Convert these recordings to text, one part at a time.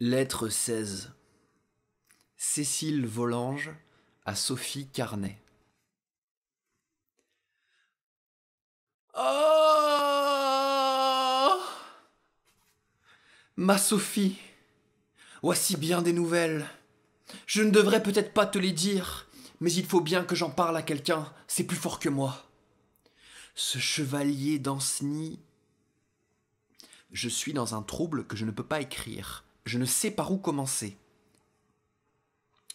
Lettre 16. Cécile Volanges à Sophie Carnet. Oh, ma Sophie, voici bien des nouvelles. Je ne devrais peut-être pas te les dire, mais il faut bien que j'en parle à quelqu'un, c'est plus fort que moi. Ce chevalier d'Ancenis... Je suis dans un trouble que je ne peux pas écrire. Je ne sais par où commencer.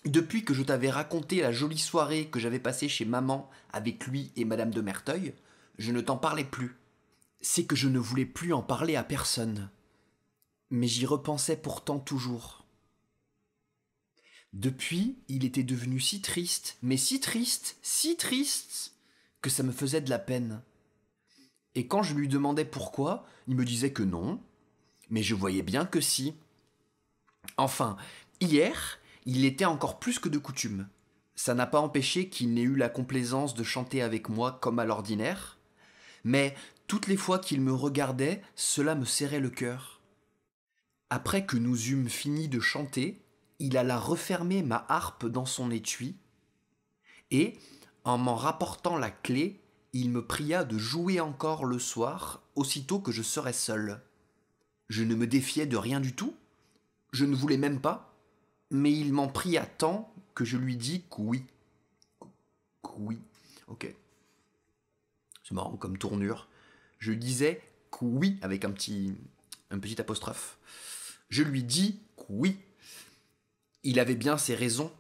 Depuis que je t'avais raconté la jolie soirée que j'avais passée chez maman avec lui et madame de Merteuil, je ne t'en parlais plus. C'est que je ne voulais plus en parler à personne. Mais j'y repensais pourtant toujours. Depuis, il était devenu si triste, mais si triste, que ça me faisait de la peine. Et quand je lui demandais pourquoi, il me disait que non, mais je voyais bien que si. Enfin, hier, il l'était encore plus que de coutume. Ça n'a pas empêché qu'il n'ait eu la complaisance de chanter avec moi comme à l'ordinaire, mais toutes les fois qu'il me regardait, cela me serrait le cœur. Après que nous eûmes fini de chanter, il alla refermer ma harpe dans son étui, et, en m'en rapportant la clé, il me pria de jouer encore le soir, aussitôt que je serais seul. Je ne me défiais de rien du tout, je ne voulais même pas, mais il m'en pria tant que je lui dis que oui. Que oui, ok. C'est marrant comme tournure. Je disais que oui avec un petit apostrophe. Je lui dis que oui. Il avait bien ses raisons.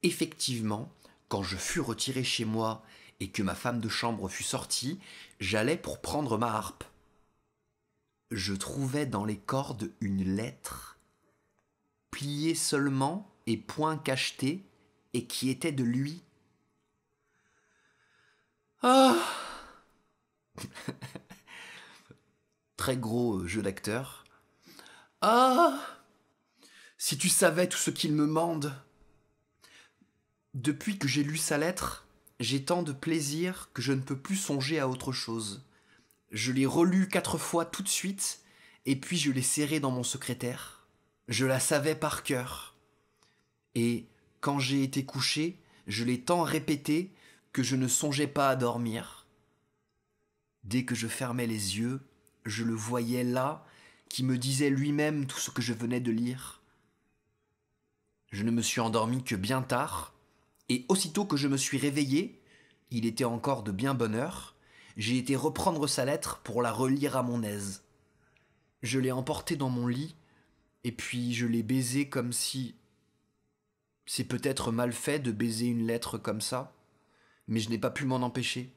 Effectivement, quand je fus retiré chez moi et que ma femme de chambre fut sortie, j'allais pour prendre ma harpe. Je trouvais dans les cordes une lettre, pliée seulement et point cachetée, et qui était de lui. Ah, très gros jeu d'acteur. Ah, si tu savais tout ce qu'il me mande. Depuis que j'ai lu sa lettre, j'ai tant de plaisir que je ne peux plus songer à autre chose. Je l'ai relue 4 fois tout de suite, et puis je l'ai serrée dans mon secrétaire. Je la savais par cœur. Et quand j'ai été couché, je l'ai tant répétée que je ne songeais pas à dormir. Dès que je fermais les yeux, je le voyais là, qui me disait lui-même tout ce que je venais de lire. Je ne me suis endormi que bien tard, et aussitôt que je me suis réveillé, il était encore de bien bonne heure, j'ai été reprendre sa lettre pour la relire à mon aise. Je l'ai emportée dans mon lit, et puis je l'ai baisée comme si... C'est peut-être mal fait de baiser une lettre comme ça, mais je n'ai pas pu m'en empêcher.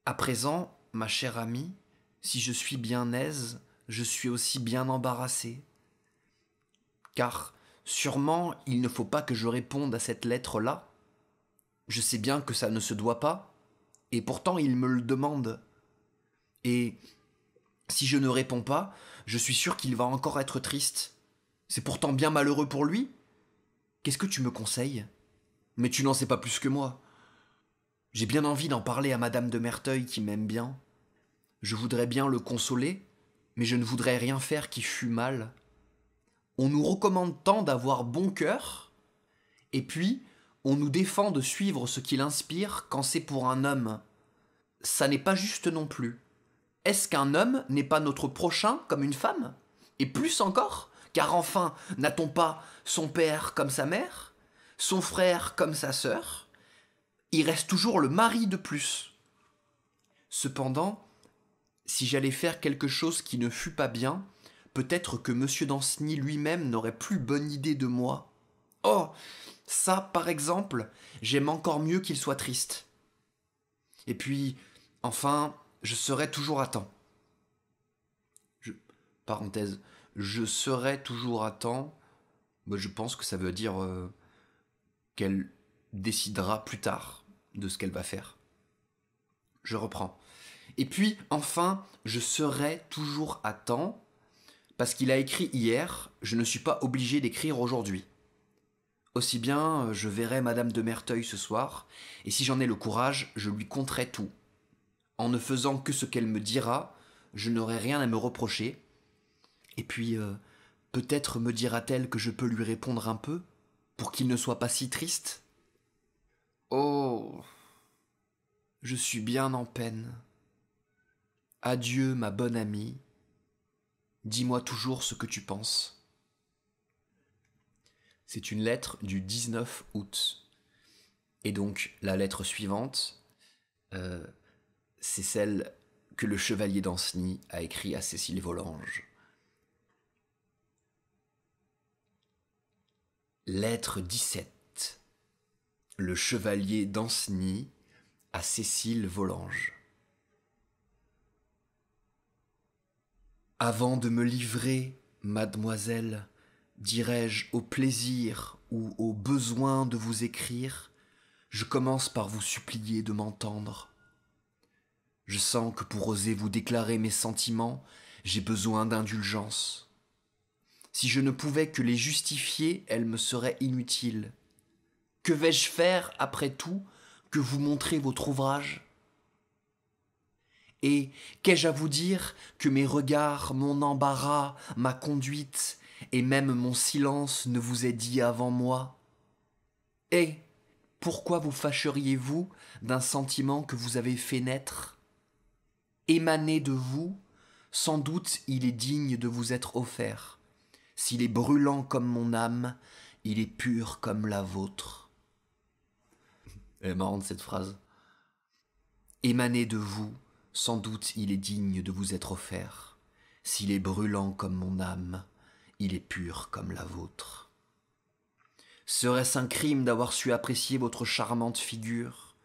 À présent, ma chère amie, si je suis bien aise, je suis aussi bien embarrassé. Car, sûrement, il ne faut pas que je réponde à cette lettre-là. Je sais bien que ça ne se doit pas, et pourtant il me le demande. Et si je ne réponds pas, je suis sûr qu'il va encore être triste. C'est pourtant bien malheureux pour lui. Qu'est-ce que tu me conseilles ? Mais tu n'en sais pas plus que moi. J'ai bien envie d'en parler à madame de Merteuil qui m'aime bien. Je voudrais bien le consoler, mais je ne voudrais rien faire qui fût mal. On nous recommande tant d'avoir bon cœur, et puis on nous défend de suivre ce qu'il inspire quand c'est pour un homme. Ça n'est pas juste non plus. Est-ce qu'un homme n'est pas notre prochain comme une femme ? Et plus encore, car enfin, n'a-t-on pas son père comme sa mère, son frère comme sa sœur ? Il reste toujours le mari de plus. Cependant, si j'allais faire quelque chose qui ne fût pas bien, peut-être que M. Danceny lui-même n'aurait plus bonne idée de moi. Oh, ça, par exemple, j'aime encore mieux qu'il soit triste. Et puis, enfin, je serai toujours à temps. Parenthèse, je serai toujours à temps. Bah, je pense que ça veut dire qu'elle décidera plus tard de ce qu'elle va faire. Je reprends. Et puis, enfin, je serai toujours à temps, parce qu'il a écrit hier, je ne suis pas obligé d'écrire aujourd'hui. Aussi bien, je verrai madame de Merteuil ce soir, et si j'en ai le courage, je lui conterai tout. En ne faisant que ce qu'elle me dira, je n'aurai rien à me reprocher. Et puis, Peut-être me dira-t-elle que je peux lui répondre un peu, pour qu'il ne soit pas si triste. Oh, je suis bien en peine. Adieu, ma bonne amie. Dis-moi toujours ce que tu penses. C'est une lettre du 19 août. Et donc, la lettre suivante, c'est celle que le chevalier d'Ancenis a écrite à Cécile Volanges. Lettre 17. Le chevalier d'Ancenis à Cécile Volanges. Avant de me livrer, mademoiselle, dirais-je au plaisir ou au besoin de vous écrire, je commence par vous supplier de m'entendre. Je sens que pour oser vous déclarer mes sentiments, j'ai besoin d'indulgence. Si je ne pouvais que les justifier, elles me seraient inutiles. Que vais-je faire, après tout, que vous montrer votre ouvrage ? Et qu'ai-je à vous dire que mes regards, mon embarras, ma conduite, et même mon silence ne vous aient dit avant moi ? Et pourquoi vous fâcheriez-vous d'un sentiment que vous avez fait naître ? Émané de vous, sans doute il est digne de vous être offert. S'il est brûlant comme mon âme, il est pur comme la vôtre. Elle est marrante cette phrase. Émané de vous, sans doute il est digne de vous être offert. S'il est brûlant comme mon âme, il est pur comme la vôtre. Serait-ce un crime d'avoir su apprécier votre charmante figure,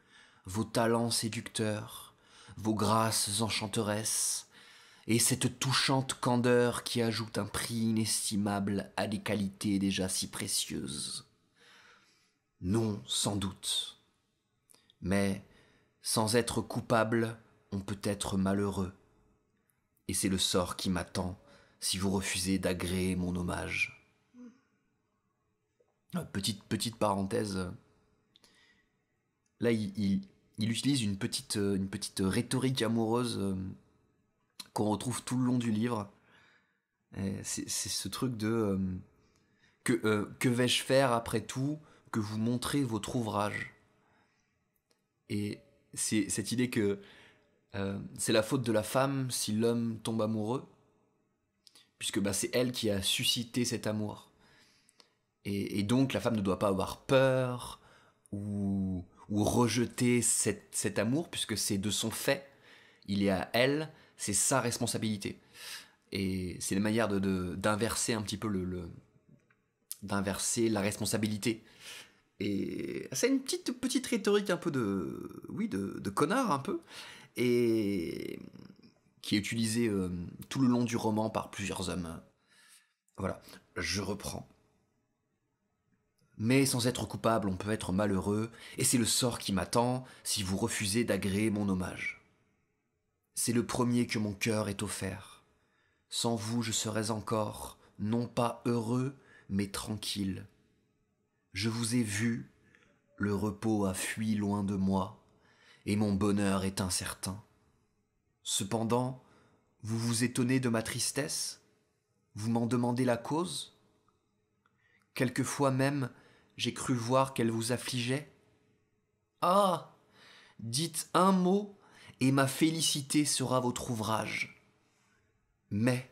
vos talents séducteurs, vos grâces enchanteresses, et cette touchante candeur qui ajoute un prix inestimable à des qualités déjà si précieuses? Non, sans doute. Mais, sans être coupable, on peut être malheureux. Et c'est le sort qui m'attend si vous refusez d'agréer mon hommage. Petite parenthèse. Là, il utilise une petite rhétorique amoureuse qu'on retrouve tout le long du livre. C'est ce truc de que vais-je faire après tout que vous montrez votre ouvrage. Et c'est cette idée que c'est la faute de la femme si l'homme tombe amoureux, puisque c'est elle qui a suscité cet amour. Et donc la femme ne doit pas avoir peur ou rejeter cet amour, puisque c'est de son fait, il est à elle, c'est sa responsabilité. Et c'est une manière d'inverser un petit peu d'inverser la responsabilité. Et c'est une petite rhétorique un peu de connard un peu, et qui est utilisée tout le long du roman par plusieurs hommes. Voilà, je reprends. Mais sans être coupable, on peut être malheureux, et c'est le sort qui m'attend si vous refusez d'agréer mon hommage. C'est le premier que mon cœur est offert. Sans vous, je serais encore, non pas heureux, mais tranquille. Je vous ai vu, le repos a fui loin de moi, et mon bonheur est incertain. Cependant, vous vous étonnez de ma tristesse ? Vous m'en demandez la cause ? Quelquefois même, j'ai cru voir qu'elle vous affligeait. Ah ! Dites un mot, et ma félicité sera votre ouvrage. Mais,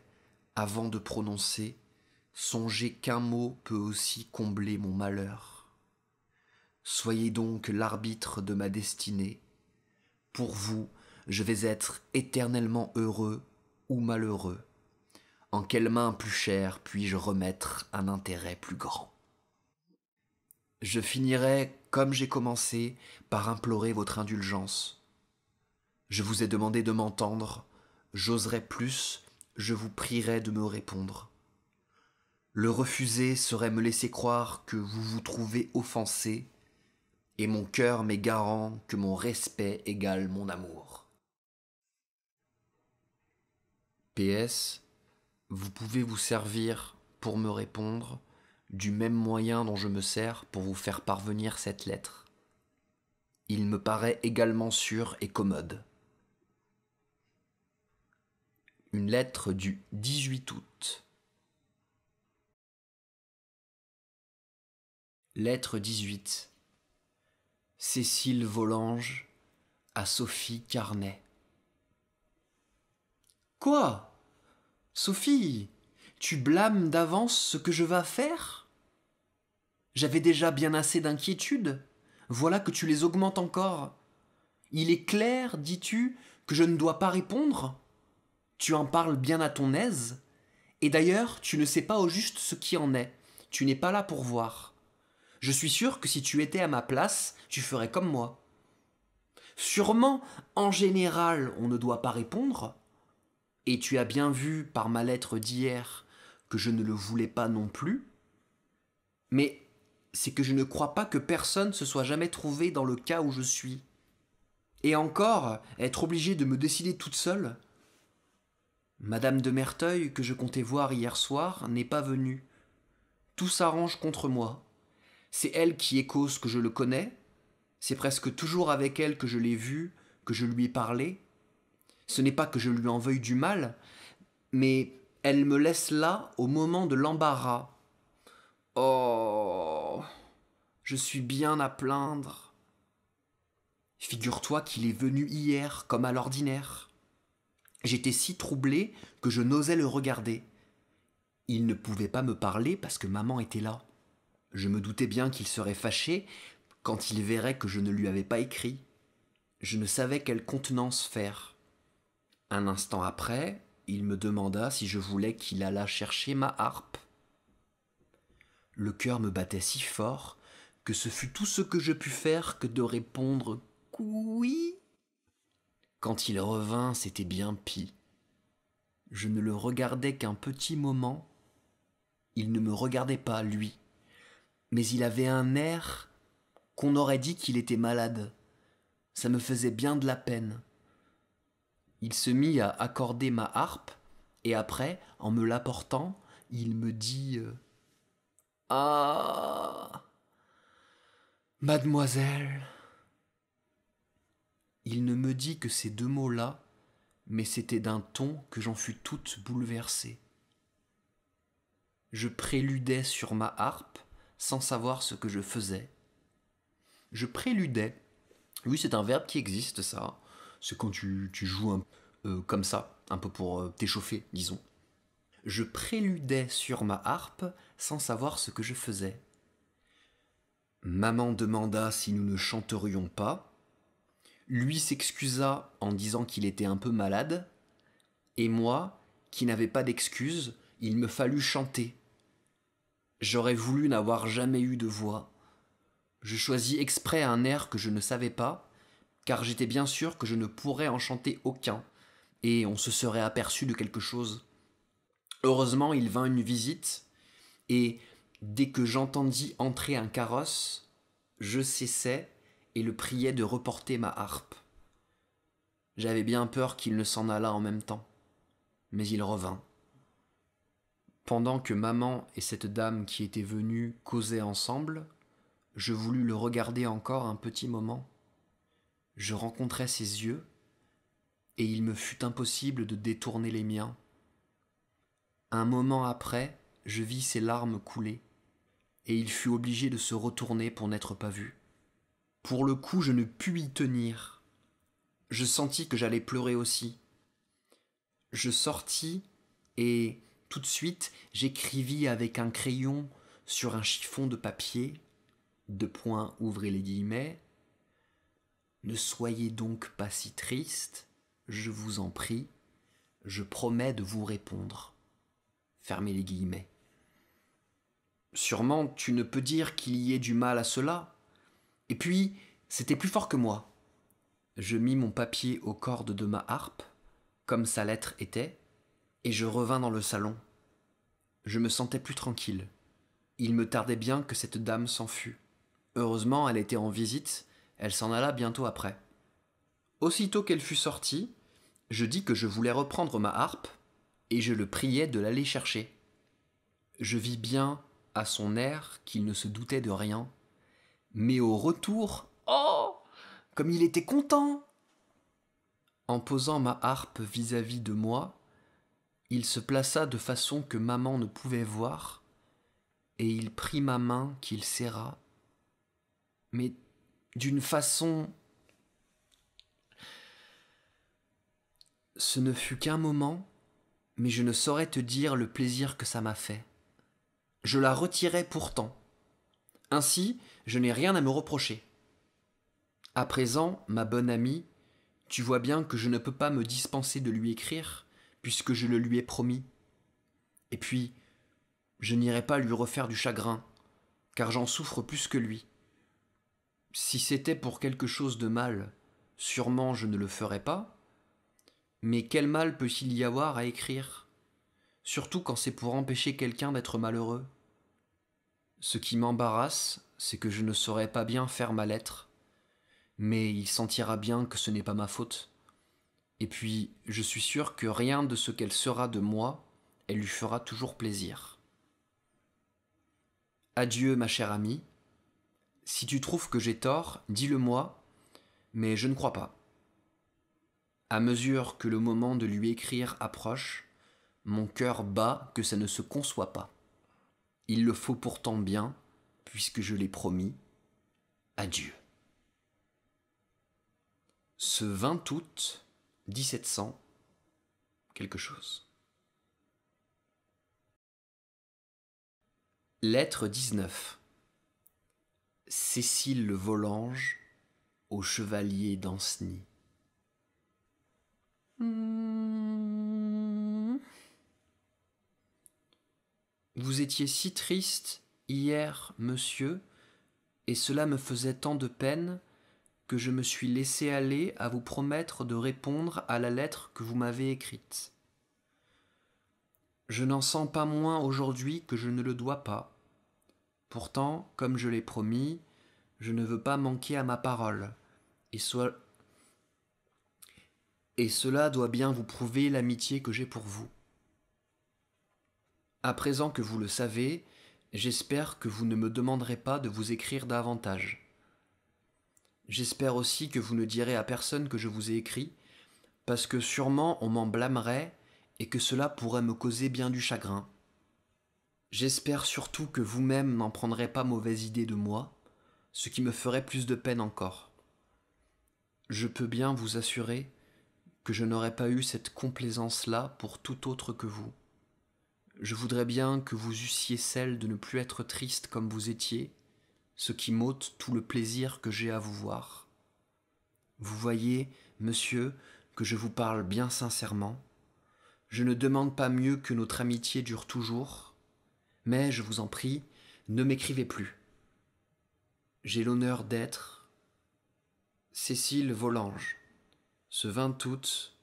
avant de prononcer, songez qu'un mot peut aussi combler mon malheur. Soyez donc l'arbitre de ma destinée. Pour vous, je vais être éternellement heureux ou malheureux. En quelle main plus chère puis-je remettre un intérêt plus grand ? Je finirai, comme j'ai commencé, par implorer votre indulgence. Je vous ai demandé de m'entendre, j'oserai plus, je vous prierai de me répondre. Le refuser serait me laisser croire que vous vous trouvez offensé, et mon cœur m'est garant que mon respect égale mon amour. PS, vous pouvez vous servir, pour me répondre, du même moyen dont je me sers pour vous faire parvenir cette lettre. Il me paraît également sûr et commode. Une lettre du 18 août. Lettre 18. Cécile Volanges à Sophie Carnet. Quoi? Sophie, tu blâmes d'avance ce que je vas faire? J'avais déjà bien assez d'inquiétudes. Voilà que tu les augmentes encore. Il est clair, dis-tu, que je ne dois pas répondre? Tu en parles bien à ton aise? Et d'ailleurs, tu ne sais pas au juste ce qui en est. Tu n'es pas là pour voir. Je suis sûr que si tu étais à ma place, tu ferais comme moi. Sûrement, en général, on ne doit pas répondre. Et tu as bien vu par ma lettre d'hier que je ne le voulais pas non plus. Mais c'est que je ne crois pas que personne se soit jamais trouvé dans le cas où je suis. Et encore, être obligée de me décider toute seule. Madame de Merteuil, que je comptais voir hier soir, n'est pas venue. Tout s'arrange contre moi. C'est elle qui est cause que je le connais. C'est presque toujours avec elle que je l'ai vu, que je lui ai parlé. Ce n'est pas que je lui en veuille du mal, mais elle me laisse là au moment de l'embarras. Oh, je suis bien à plaindre. Figure-toi qu'il est venu hier, comme à l'ordinaire. J'étais si troublé que je n'osais le regarder. Il ne pouvait pas me parler parce que maman était là. Je me doutais bien qu'il serait fâché quand il verrait que je ne lui avais pas écrit. Je ne savais quelle contenance faire. Un instant après, il me demanda si je voulais qu'il allât chercher ma harpe. Le cœur me battait si fort que ce fut tout ce que je pus faire que de répondre « oui ». Quand il revint, c'était bien pis. Je ne le regardais qu'un petit moment. Il ne me regardait pas, lui, mais il avait un air qu'on aurait dit qu'il était malade. Ça me faisait bien de la peine. Il se mit à accorder ma harpe, et après, en me l'apportant, il me dit Ah, mademoiselle. Il ne me dit que ces deux mots-là, mais c'était d'un ton que j'en fus toute bouleversée. Je préludais sur ma harpe sans savoir ce que je faisais. Je préludais. Oui, c'est un verbe qui existe, ça. C'est quand tu joues comme ça, un peu pour t'échauffer, disons. Je préludais sur ma harpe sans savoir ce que je faisais. Maman demanda si nous ne chanterions pas. Lui s'excusa en disant qu'il était un peu malade. Et moi, qui n'avais pas d'excuse, il me fallut chanter. J'aurais voulu n'avoir jamais eu de voix. Je choisis exprès un air que je ne savais pas, car j'étais bien sûr que je ne pourrais en chanter aucun, et on se serait aperçu de quelque chose. Heureusement, il vint une visite, et dès que j'entendis entrer un carrosse, je cessai et le priai de reporter ma harpe. J'avais bien peur qu'il ne s'en allât en même temps, mais il revint. Pendant que maman et cette dame qui était venue causaient ensemble, je voulus le regarder encore un petit moment. Je rencontrai ses yeux, et il me fut impossible de détourner les miens. Un moment après, je vis ses larmes couler, et il fut obligé de se retourner pour n'être pas vu. Pour le coup, je ne pus y tenir. Je sentis que j'allais pleurer aussi. Je sortis, et tout de suite, j'écrivis avec un crayon sur un chiffon de papier, ouvrez les guillemets, « Ne soyez donc pas si triste, je vous en prie, je promets de vous répondre. » Fermez les guillemets. Sûrement, tu ne peux dire qu'il y ait du mal à cela. Et puis, c'était plus fort que moi. Je mis mon papier aux cordes de ma harpe, comme sa lettre était, et je revins dans le salon. Je me sentais plus tranquille. Il me tardait bien que cette dame s'en fût. Heureusement, elle était en visite, elle s'en alla bientôt après. Aussitôt qu'elle fut sortie, je dis que je voulais reprendre ma harpe, et je le priai de l'aller chercher. Je vis bien à son air qu'il ne se doutait de rien, mais au retour, oh, comme il était content! En posant ma harpe vis-à-vis de moi, il se plaça de façon que maman ne pouvait voir, et il prit ma main qu'il serra mais d'une façon... Ce ne fut qu'un moment, mais je ne saurais te dire le plaisir que ça m'a fait. Je la retirais pourtant. Ainsi, je n'ai rien à me reprocher. À présent, ma bonne amie, tu vois bien que je ne peux pas me dispenser de lui écrire, puisque je le lui ai promis. Et puis, je n'irai pas lui refaire du chagrin, car j'en souffre plus que lui. Si c'était pour quelque chose de mal, sûrement je ne le ferais pas, mais quel mal peut-il y avoir à écrire, surtout quand c'est pour empêcher quelqu'un d'être malheureux? Ce qui m'embarrasse, c'est que je ne saurais pas bien faire ma lettre, mais il sentira bien que ce n'est pas ma faute. Et puis, je suis sûr que rien de ce qu'elle sera de moi, elle lui fera toujours plaisir. Adieu, ma chère amie. Si tu trouves que j'ai tort, dis-le-moi, mais je ne crois pas. À mesure que le moment de lui écrire approche, mon cœur bat que ça ne se conçoit pas. Il le faut pourtant bien, puisque je l'ai promis. Adieu. Ce 20 août 1700, quelque chose. Lettre 19. Cécile le Volange au chevalier d'Ancenis. Vous étiez si triste hier, monsieur, et cela me faisait tant de peine que je me suis laissé aller à vous promettre de répondre à la lettre que vous m'avez écrite. Je n'en sens pas moins aujourd'hui que je ne le dois pas. Pourtant, comme je l'ai promis, je ne veux pas manquer à ma parole, et cela doit bien vous prouver l'amitié que j'ai pour vous. À présent que vous le savez, j'espère que vous ne me demanderez pas de vous écrire davantage. J'espère aussi que vous ne direz à personne que je vous ai écrit, parce que sûrement on m'en blâmerait et que cela pourrait me causer bien du chagrin. J'espère surtout que vous-même n'en prendrez pas mauvaise idée de moi, ce qui me ferait plus de peine encore. Je peux bien vous assurer que je n'aurais pas eu cette complaisance-là pour tout autre que vous. Je voudrais bien que vous eussiez celle de ne plus être triste comme vous étiez, ce qui m'ôte tout le plaisir que j'ai à vous voir. Vous voyez, monsieur, que je vous parle bien sincèrement. Je ne demande pas mieux que notre amitié dure toujours, mais je vous en prie, ne m'écrivez plus. J'ai l'honneur d'être Cécile Volange, ce 20 août